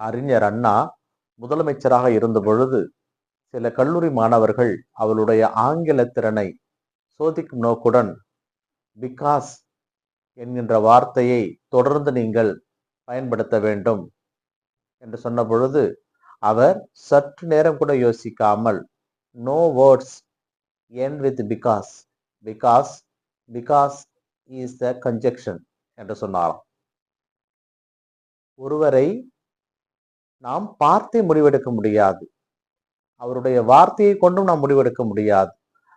அறிஞர் அண்ணா முதலமைச்சராக இருந்த பொழுது சில கல்லூரி மாணவர்கள் அவளுடைய ஆங்கில திறனை சோதிக்கும் நோக்குடன் பிகாஸ் என்கின்ற வார்த்தையை தொடர்ந்து நீங்கள் பயன்படுத்த வேண்டும் என்று சொன்ன பொழுது அவர் சற்று நேரம் கூட யோசிக்காமல் no words end with because because because is the conjunction என்று சொன்னாராம். ஒருவரை நாம் பார்த்தே முடிவெடுக்க முடியாது, அவருடைய வார்த்தையை கொண்டும் நாம் முடிவெடுக்க முடியாது,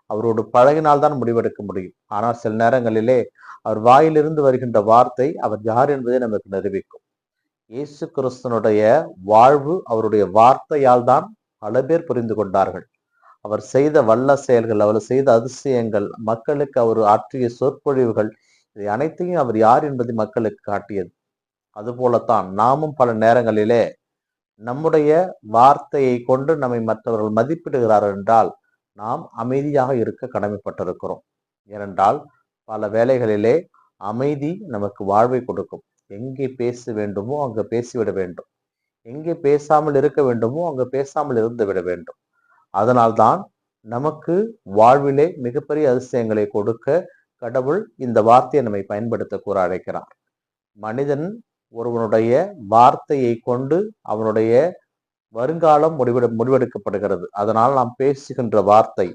அவரோடு பழகினால்தான் முடிவெடுக்க முடியும். ஆனால் சில நேரங்களிலே அவர் வாயிலிருந்து வருகின்ற வார்த்தை அவர் யார் என்பதை நமக்கு நிரூபிக்கும். இயேசு கிறிஸ்துனுடைய வாழ்வு அவருடைய வார்த்தையால் தான் பல பேர் புரிந்து கொண்டார்கள். அவர் செய்த வல்ல செயல்கள், அவர் செய்த அதிசயங்கள், மக்களுக்கு அவர் ஆற்றிய சொற்பொழிவுகள், இதை அனைத்தையும் அவர் யார் என்பதை மக்களுக்கு காட்டியது. அதுபோலத்தான் நாமும் பல நேரங்களிலே நம்முடைய வார்த்தையை கொண்டு நம்மை மற்றவர்கள் மதிப்பிடுகிறார்கள் என்றால் நாம் அமைதியாக இருக்க கடமைப்பட்டிருக்கிறோம். ஏனென்றால் பல வேளைகளிலே அமைதி நமக்கு வாழ்வை கொடுக்கும். எங்கே பேச வேண்டுமோ அங்கு பேசிவிட வேண்டும், எங்கே பேசாமல் இருக்க வேண்டுமோ அங்கு பேசாமல் இருந்து விட வேண்டும். அதனால்தான் நமக்கு வாழ்விலே மிகப்பெரிய அதிசயங்களை கொடுக்க கடவுள் இந்த வார்த்தையை நம்மை பயன்படுத்த கூற அழைக்கிறார். மனிதன் ஒருவனுடைய வார்த்தையை கொண்டு அவனுடைய வருங்காலம் முடிவெடுக்கப்படுகிறது. அதனால் நாம் பேசுகின்ற வார்த்தை,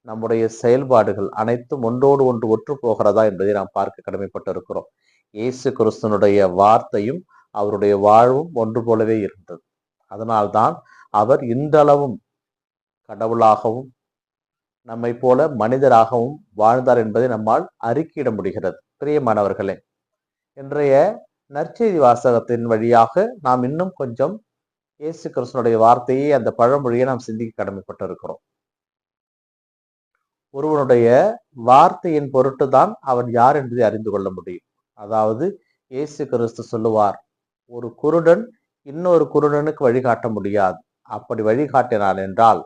நம்முடைய செயல்பாடுகள் அனைத்தும் ஒன்றோடு ஒன்று ஒற்று போகிறதா என்பதை நாம் பார்க்க கடமைப்பட்டிருக்கிறோம். இயேசு கிறிஸ்துனுடைய வார்த்தையும் அவருடைய வாழ்வும் ஒன்று போலவே இருந்தது. அதனால்தான் அவர் இன்றளவும் கடவுளாகவும் நம்மை போல மனிதராகவும் வாழ்ந்தார் என்பதை நம்மால் அறிக்கையிட முடிகிறது. பிரியமானவர்களே, இன்றைய நற்செய்தி வாசகத்தின் வழியாக நாம் இன்னும் கொஞ்சம் இயேசு கிறிஸ்துனுடைய வார்த்தையை, அந்த பழமொழியை நாம் சிந்திக்க கடமைப்பட்டிருக்கிறோம். ஒருவனுடைய வார்த்தையின் பொருட்டு தான் அவன் யார் என்பதை அறிந்து கொள்ள முடியும். அதாவது இயேசு கிறிஸ்து சொல்லுவார், ஒரு குருடன் இன்னொரு குருடனுக்கு வழிகாட்ட முடியாது. அப்படி வழிகாட்டினார் என்றால்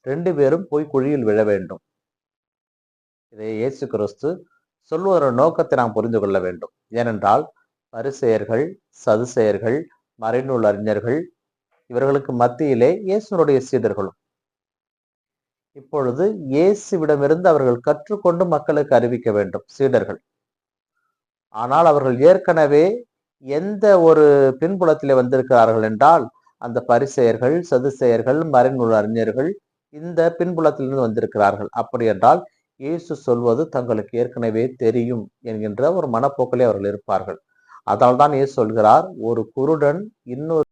2 பேரும் போய் குழியில் விழ வேண்டும். இதை இயேசு கிறிஸ்து சொல்வதோட நோக்கத்தை நாம் புரிந்து கொள்ள வேண்டும். ஏனென்றால் பரிசேயர்கள், சதுசேயர்கள், மறைநூல் அறிஞர்கள், இவர்களுக்கு மத்தியிலே இயேசுனுடைய சீடர்களும். இப்பொழுது இயேசுவிடமிருந்து அவர்கள் கற்றுக்கொண்டு மக்களுக்கு அறிவிக்க வேண்டும் சீடர்கள். ஆனால் அவர்கள் ஏற்கனவே எந்த ஒரு பின்புலத்திலே வந்திருக்கிறார்கள் என்றால் அந்த பரிசேயர்கள், சதுசேயர்கள், மறைநூல் அறிஞர்கள் இந்த பின்புலத்திலிருந்து வந்திருக்கிறார்கள். அப்படி என்றால் இயேசு சொல்வது தங்களுக்கு ஏற்கனவே தெரியும் என்கின்ற ஒரு மனப்போக்கிலே அவர்கள் இருப்பார்கள். அதனால்தான் இயேசு சொல்கிறார், ஒரு குருடன் இன்னொரு